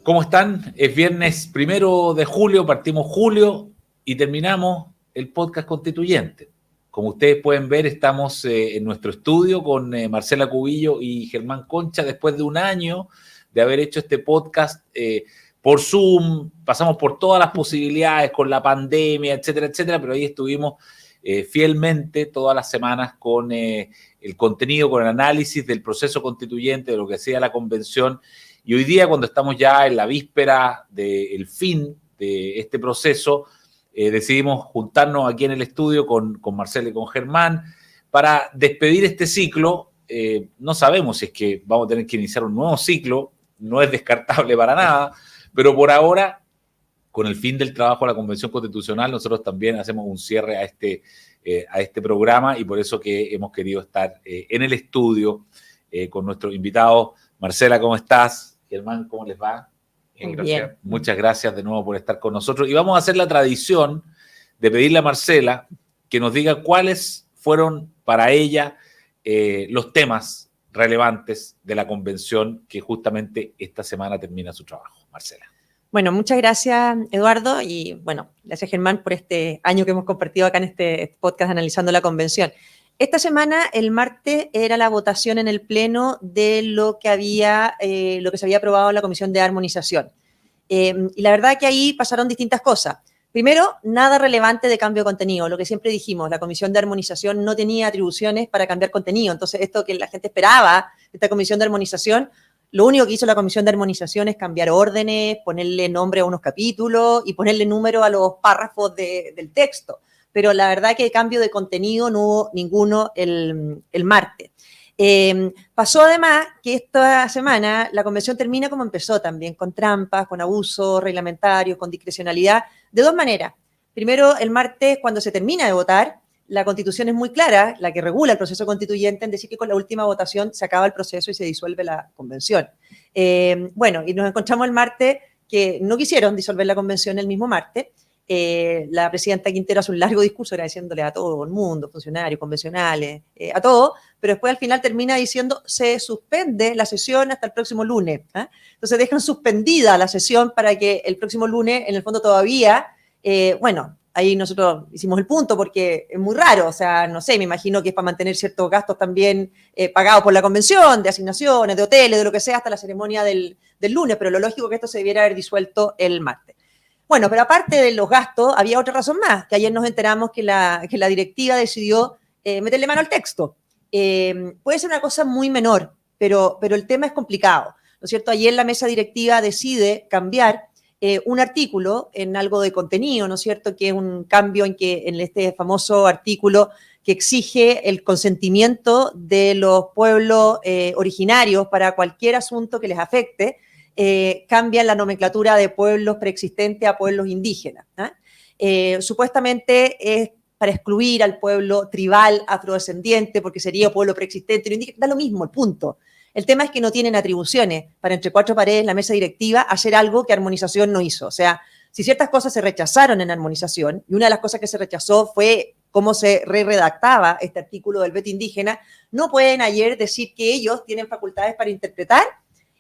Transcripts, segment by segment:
¿Cómo están? Es viernes 1 de julio, partimos julio y terminamos el podcast constituyente. Como ustedes pueden ver, estamos en nuestro estudio con Marcela Cubillo y Germán Concha después de un año de haber hecho este podcast por Zoom. Pasamos por todas las posibilidades con la pandemia, etcétera, etcétera, pero ahí estuvimos fielmente todas las semanas con el contenido, con el análisis del proceso constituyente, de lo que hacía la convención. Y hoy día, cuando estamos ya en la víspera del fin de este proceso, decidimos juntarnos aquí en el estudio con Marcela y con Germán para despedir este ciclo. No sabemos si es que vamos a tener que iniciar un nuevo ciclo, no es descartable para nada, pero por ahora, con el fin del trabajo de la Convención Constitucional, nosotros también hacemos un cierre a este programa y por eso que hemos querido estar en el estudio con nuestros invitados. Marcela, ¿cómo estás? Germán, ¿cómo les va? Bien, gracias. Muchas gracias de nuevo por estar con nosotros. Y vamos a hacer la tradición de pedirle a Marcela que nos diga cuáles fueron para ella los temas relevantes de la convención que justamente esta semana termina su trabajo. Marcela. Bueno, muchas gracias, Eduardo, y bueno, gracias, Germán, por este año que hemos compartido acá en este podcast analizando la convención. Esta semana, el martes, era la votación en el Pleno de lo que se había aprobado en la Comisión de Armonización. Y la verdad que ahí pasaron distintas cosas. Primero, nada relevante de cambio de contenido. Lo que siempre dijimos, la Comisión de Armonización no tenía atribuciones para cambiar contenido. Entonces, esto que la gente esperaba, esta Comisión de Armonización, lo único que hizo la Comisión de Armonización es cambiar órdenes, ponerle nombre a unos capítulos y ponerle número a los párrafos del texto. Pero la verdad que de cambio de contenido no hubo ninguno el martes. Pasó además que esta semana la convención termina como empezó también, con trampas, con abusos reglamentarios, con discrecionalidad, de dos maneras. Primero, el martes, cuando se termina de votar, la Constitución es muy clara, la que regula el proceso constituyente, en decir que con la última votación se acaba el proceso y se disuelve la convención. Bueno, y nos encontramos el martes que no quisieron disolver la convención el mismo martes. La presidenta Quintero hace un largo discurso agradeciéndole a todo el mundo, funcionarios, convencionales, a todo, pero después al final termina diciendo se suspende la sesión hasta el próximo lunes. Entonces dejan suspendida la sesión para que el próximo lunes, en el fondo todavía, bueno, ahí nosotros hicimos el punto porque es muy raro, o sea, no sé, me imagino que es para mantener ciertos gastos también pagados por la convención, de asignaciones, de hoteles, de lo que sea, hasta la ceremonia del lunes, pero lo lógico es que esto se debiera haber disuelto el martes. Bueno, pero aparte de los gastos, había otra razón más, que ayer nos enteramos que la directiva decidió meterle mano al texto. Puede ser una cosa muy menor, pero el tema es complicado, ¿no es cierto? Ayer la mesa directiva decide cambiar un artículo en algo de contenido, ¿no es cierto? Que es un cambio en este famoso artículo que exige el consentimiento de los pueblos originarios para cualquier asunto que les afecte. Cambian la nomenclatura de pueblos preexistentes a pueblos indígenas. Supuestamente es para excluir al pueblo tribal afrodescendiente, porque sería pueblo preexistente, indígena, da lo mismo, el punto. El tema es que no tienen atribuciones para entre cuatro paredes la mesa directiva hacer algo que Armonización no hizo. O sea, si ciertas cosas se rechazaron en Armonización, y una de las cosas que se rechazó fue cómo se redactaba este artículo del veto indígena, no pueden ayer decir que ellos tienen facultades para interpretar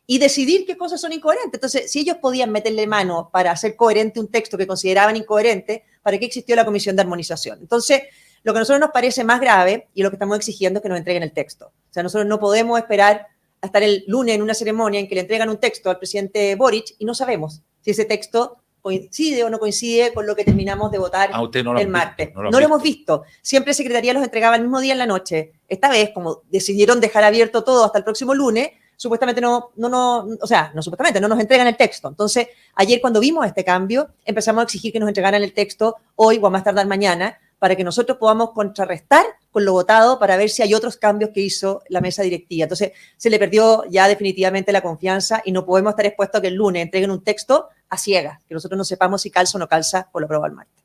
y decidir qué cosas son incoherentes. Entonces, si ellos podían meterle mano para hacer coherente un texto que consideraban incoherente, ¿para qué existió la Comisión de Armonización? Entonces, lo que a nosotros nos parece más grave y lo que estamos exigiendo es que nos entreguen el texto. O sea, nosotros no podemos esperar a estar el lunes en una ceremonia en que le entregan un texto al presidente Boric y no sabemos si ese texto coincide o no coincide con lo que terminamos de votar el martes. No lo hemos visto. Siempre Secretaría los entregaba el mismo día en la noche. Esta vez, como decidieron dejar abierto todo hasta el próximo lunes, supuestamente no nos entregan el texto. Entonces, ayer cuando vimos este cambio, empezamos a exigir que nos entregaran el texto hoy o a más tardar mañana para que nosotros podamos contrarrestar con lo votado para ver si hay otros cambios que hizo la mesa directiva. Entonces, se le perdió ya definitivamente la confianza y no podemos estar expuestos a que el lunes entreguen un texto a ciegas, que nosotros no sepamos si calza o no calza por lo aprobado el martes.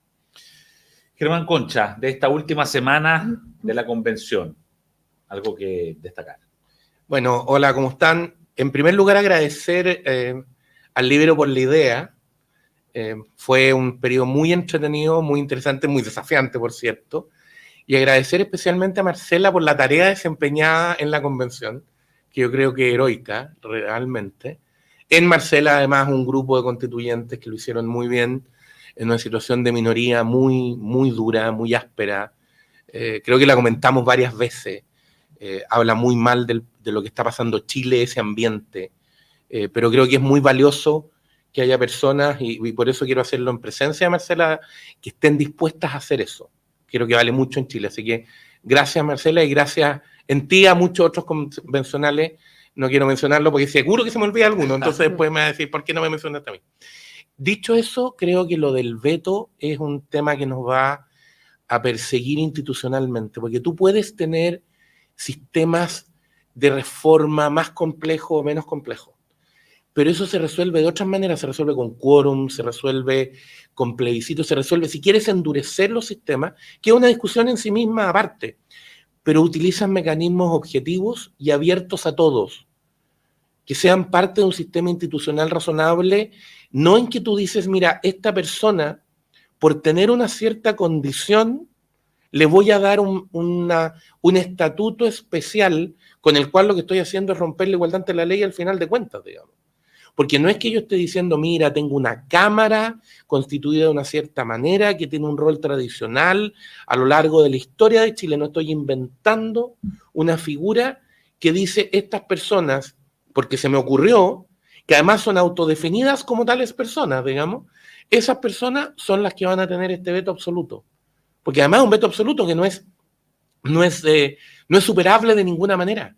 Germán Concha, de esta última semana de la convención, algo que destacar. Bueno, hola, ¿cómo están? En primer lugar, agradecer al Libero por la idea. Fue un periodo muy entretenido, muy interesante, muy desafiante, por cierto. Y agradecer especialmente a Marcela por la tarea desempeñada en la convención, que yo creo que heroica, realmente. En Marcela, además, un grupo de constituyentes que lo hicieron muy bien, en una situación de minoría muy, muy dura, muy áspera. Creo que la comentamos varias veces. Habla muy mal de lo que está pasando Chile, ese ambiente. Pero creo que es muy valioso que haya personas, y por eso quiero hacerlo en presencia de Marcela, que estén dispuestas a hacer eso. Creo que vale mucho en Chile. Así que gracias, Marcela, y gracias en ti a muchos otros convencionales. No quiero mencionarlo porque seguro que se me olvida alguno, entonces después me va a decir, ¿por qué no me mencionaste a mí? Dicho eso, creo que lo del veto es un tema que nos va a perseguir institucionalmente, porque tú puedes tener sistemas de reforma más complejos o menos complejos, pero eso se resuelve de otras maneras, se resuelve con quórum, se resuelve con plebiscito, se resuelve, si quieres endurecer los sistemas, que es una discusión en sí misma aparte, pero utilizan mecanismos objetivos y abiertos a todos, que sean parte de un sistema institucional razonable, no en que tú dices, mira, esta persona, por tener una cierta condición, le voy a dar un estatuto especial con el cual lo que estoy haciendo es romper la igualdad ante la ley al final de cuentas, digamos. Porque no es que yo esté diciendo, mira, tengo una cámara constituida de una cierta manera, que tiene un rol tradicional a lo largo de la historia de Chile. No estoy inventando una figura que dice estas personas, porque se me ocurrió, que además son autodefinidas como tales personas, digamos, esas personas son las que van a tener este veto absoluto. Porque además es un veto absoluto que no es superable de ninguna manera.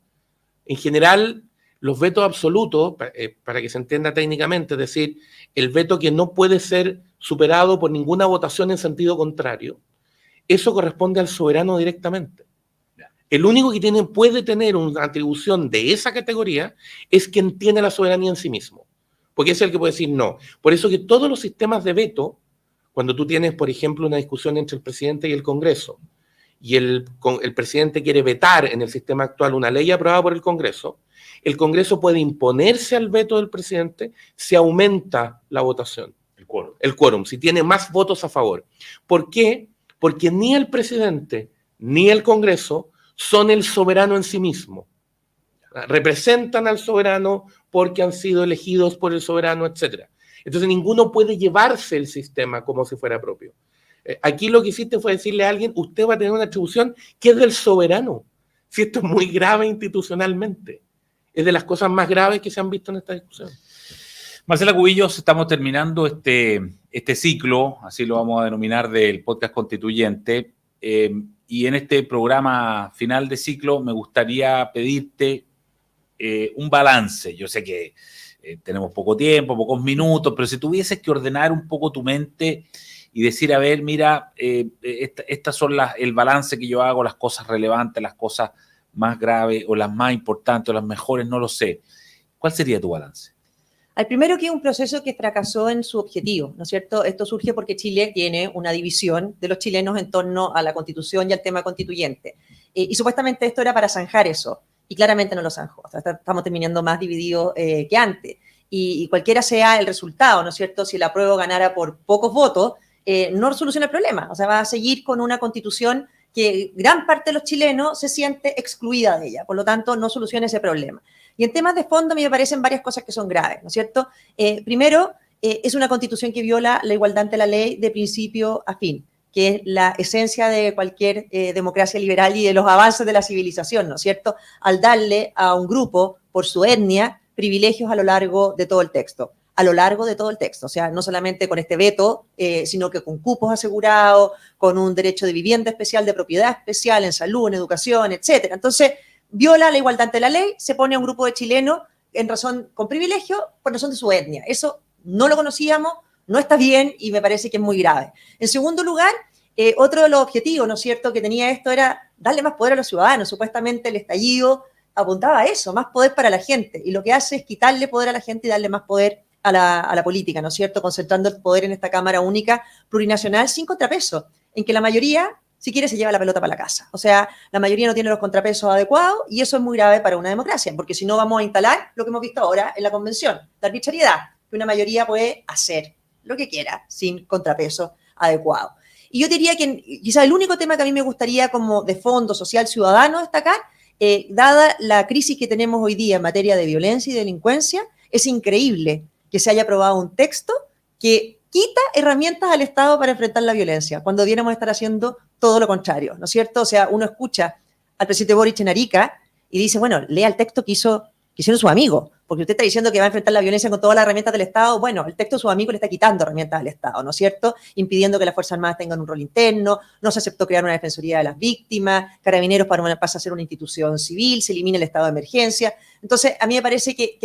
En general, los vetos absolutos, para que se entienda técnicamente, es decir, el veto que no puede ser superado por ninguna votación en sentido contrario, eso corresponde al soberano directamente. El único que puede tener una atribución de esa categoría es quien tiene la soberanía en sí mismo, porque es el que puede decir no. Por eso que todos los sistemas de veto, cuando tú tienes, por ejemplo, una discusión entre el presidente y el Congreso, y el presidente quiere vetar en el sistema actual una ley aprobada por el Congreso puede imponerse al veto del presidente si aumenta la votación. El quórum, si tiene más votos a favor. ¿Por qué? Porque ni el presidente ni el Congreso son el soberano en sí mismo. Representan al soberano porque han sido elegidos por el soberano, etc. Entonces ninguno puede llevarse el sistema como si fuera propio. Aquí lo que hiciste fue decirle a alguien, usted va a tener una atribución que es del soberano. Si esto es muy grave institucionalmente. Es de las cosas más graves que se han visto en esta discusión. Marcela Cubillos, estamos terminando este ciclo, así lo vamos a denominar, del podcast constituyente. Y en este programa final de ciclo me gustaría pedirte un balance. Yo sé que tenemos poco tiempo, pocos minutos, pero si tuvieses que ordenar un poco tu mente y decir, a ver, mira, estas son el balance que yo hago, las cosas relevantes, las cosas más graves o las más importantes o las mejores, no lo sé. ¿Cuál sería tu balance? Al primero, que es un proceso que fracasó en su objetivo, ¿no es cierto? Esto surge porque Chile tiene una división de los chilenos en torno a la Constitución y al tema constituyente. Y supuestamente esto era para zanjar eso, y claramente no lo zanjó. O sea, estamos terminando más divididos que antes. Y cualquiera sea el resultado, ¿no es cierto? Si el apruebo ganara por pocos votos, no soluciona el problema. O sea, va a seguir con una Constitución que gran parte de los chilenos se siente excluida de ella. Por lo tanto, no soluciona ese problema. Y en temas de fondo, a mí me parecen varias cosas que son graves, ¿no es cierto? Primero, es una Constitución que viola la igualdad ante la ley de principio a fin, que es la esencia de cualquier democracia liberal y de los avances de la civilización, ¿no es cierto? Al darle a un grupo, por su etnia, privilegios a lo largo de todo el texto. A lo largo de todo el texto, o sea, no solamente con este veto, sino que con cupos asegurados, con un derecho de vivienda especial, de propiedad especial, en salud, en educación, etcétera. Entonces, viola la igualdad ante la ley, se pone a un grupo de chilenos con privilegio por razón de su etnia. Eso no lo conocíamos, no está bien y me parece que es muy grave. En segundo lugar, otro de los objetivos, ¿no es cierto?, que tenía esto era darle más poder a los ciudadanos. Supuestamente el estallido apuntaba a eso, más poder para la gente. Y lo que hace es quitarle poder a la gente y darle más poder a la política, ¿no es cierto?, concentrando el poder en esta Cámara Única Plurinacional sin contrapeso, en que la mayoría, si quiere, se lleva la pelota para la casa. O sea, la mayoría no tiene los contrapesos adecuados y eso es muy grave para una democracia, porque si no vamos a instalar lo que hemos visto ahora en la Convención, la arbitrariedad, que una mayoría puede hacer lo que quiera sin contrapeso adecuado. Y yo diría que quizás el único tema que a mí me gustaría como de fondo social ciudadano destacar, dada la crisis que tenemos hoy día en materia de violencia y delincuencia, Es increíble que se haya aprobado un texto que quita herramientas al Estado para enfrentar la violencia, cuando debiéramos estar haciendo todo lo contrario, ¿no es cierto? O sea, uno escucha al presidente Boric en Arica y dice, bueno, lea el texto que hicieron sus amigos, porque usted está diciendo que va a enfrentar la violencia con todas las herramientas del Estado. Bueno, el texto de sus amigos le está quitando herramientas al Estado, ¿no es cierto? Impidiendo que las Fuerzas Armadas tengan un rol interno, no se aceptó crear una defensoría de las víctimas, Carabineros pasa a ser una institución civil, se elimina el estado de emergencia. Entonces, a mí me parece que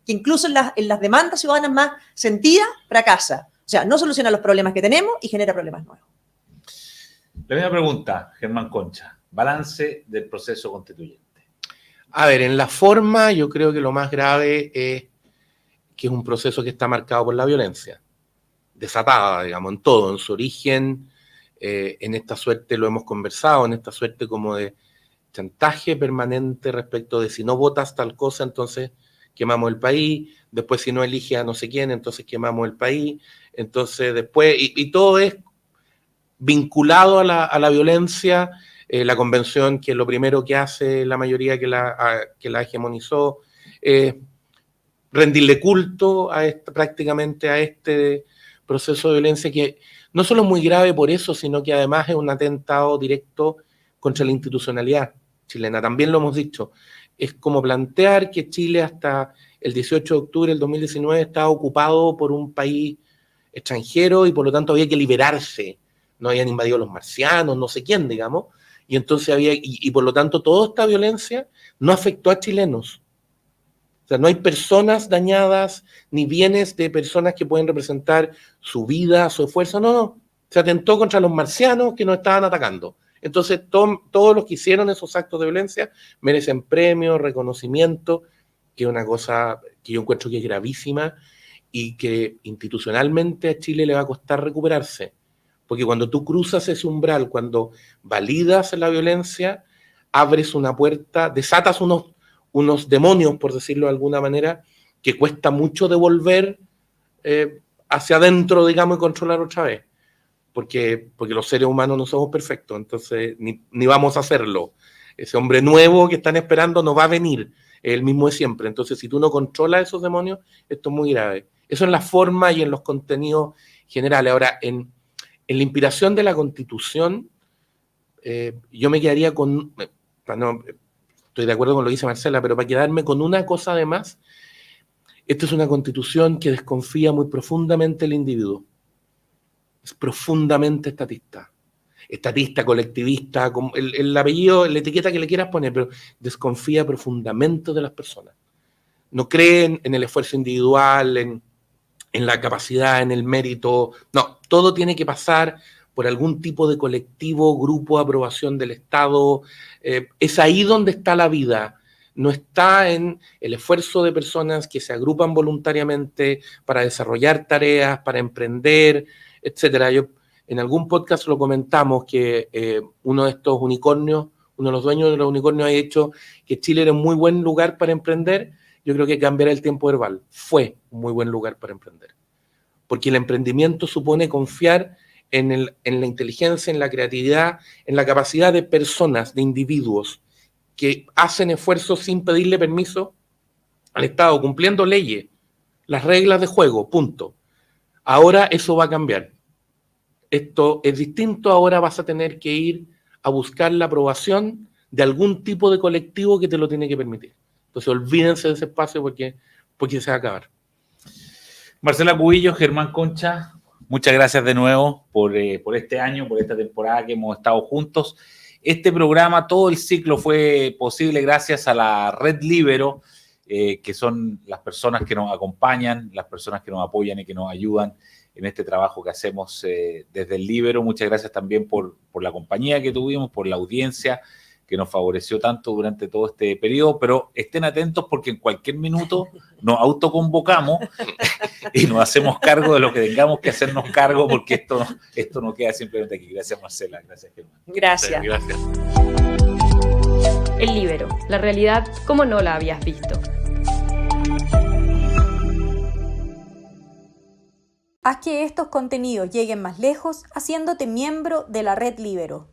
incluso en las demandas ciudadanas más sentidas, fracasa. O sea, no soluciona los problemas que tenemos y genera problemas nuevos. La misma pregunta, Germán Concha. Balance del proceso constituyente. A ver, en la forma yo creo que lo más grave es que es un proceso que está marcado por la violencia, desatada, digamos, en todo, en su origen, en esta suerte, lo hemos conversado, en esta suerte como de chantaje permanente respecto de si no votas tal cosa, entonces quemamos el país, después si no elige a no sé quién, entonces quemamos el país, entonces después, y todo es vinculado a la violencia. La convención, que lo primero que hace la mayoría que la hegemonizó, rendirle culto prácticamente a este proceso de violencia que no solo es muy grave por eso, sino que además es un atentado directo contra la institucionalidad chilena. También lo hemos dicho, es como plantear que Chile hasta el 18 de octubre del 2019 estaba ocupado por un país extranjero y por lo tanto había que liberarse. No habían invadido los marcianos, no sé quién, digamos. Y entonces y por lo tanto toda esta violencia no afectó a chilenos. O sea, no hay personas dañadas, ni bienes de personas que pueden representar su vida, su esfuerzo, no. Se atentó contra los marcianos que nos estaban atacando. Entonces todos los que hicieron esos actos de violencia merecen premios, reconocimiento, que es una cosa que yo encuentro que es gravísima y que institucionalmente a Chile le va a costar recuperarse. Porque cuando tú cruzas ese umbral, cuando validas la violencia, abres una puerta, desatas unos demonios, por decirlo de alguna manera, que cuesta mucho devolver hacia adentro, digamos, y controlar otra vez. Porque los seres humanos no somos perfectos, entonces ni vamos a hacerlo. Ese hombre nuevo que están esperando no va a venir, es el mismo de siempre. Entonces, si tú no controlas esos demonios, esto es muy grave. Eso en la forma y en los contenidos generales. Ahora, en la inspiración de la Constitución, yo me quedaría con, estoy de acuerdo con lo que dice Marcela, pero para quedarme con una cosa además, esta es una Constitución que desconfía muy profundamente del individuo. Es profundamente estatista, colectivista, el apellido, la etiqueta que le quieras poner, pero desconfía profundamente de las personas. No creen en el esfuerzo individual, en la capacidad, en el mérito. No, todo tiene que pasar por algún tipo de colectivo, grupo, aprobación del Estado. Es ahí donde está la vida. No está en el esfuerzo de personas que se agrupan voluntariamente para desarrollar tareas, para emprender, etcétera. Yo en algún podcast lo comentamos que uno de estos unicornios, uno de los dueños de los unicornios ha dicho que Chile era un muy buen lugar para emprender. Yo creo que cambiar el tiempo verbal. Fue un muy buen lugar para emprender. Porque el emprendimiento supone confiar en la inteligencia, en la creatividad, en la capacidad de personas, de individuos que hacen esfuerzos sin pedirle permiso al Estado, cumpliendo leyes, las reglas de juego, punto. Ahora eso va a cambiar. Esto es distinto, ahora vas a tener que ir a buscar la aprobación de algún tipo de colectivo que te lo tiene que permitir. Entonces olvídense de ese espacio porque se va a acabar. Marcela Cubillo, Germán Concha, muchas gracias de nuevo por este año, por esta temporada que hemos estado juntos. Este programa, todo el ciclo fue posible gracias a la Red Libero, que son las personas que nos acompañan, las personas que nos apoyan y que nos ayudan en este trabajo que hacemos desde el Libero. Muchas gracias también por la compañía que tuvimos, por la audiencia que nos favoreció tanto durante todo este periodo, pero estén atentos porque en cualquier minuto nos autoconvocamos y nos hacemos cargo de lo que tengamos que hacernos cargo, porque esto no queda simplemente aquí. Gracias, Marcela. Gracias, Germán. Gracias. Gracias. El Libero, la realidad como no la habías visto. Haz que estos contenidos lleguen más lejos haciéndote miembro de la Red Libero.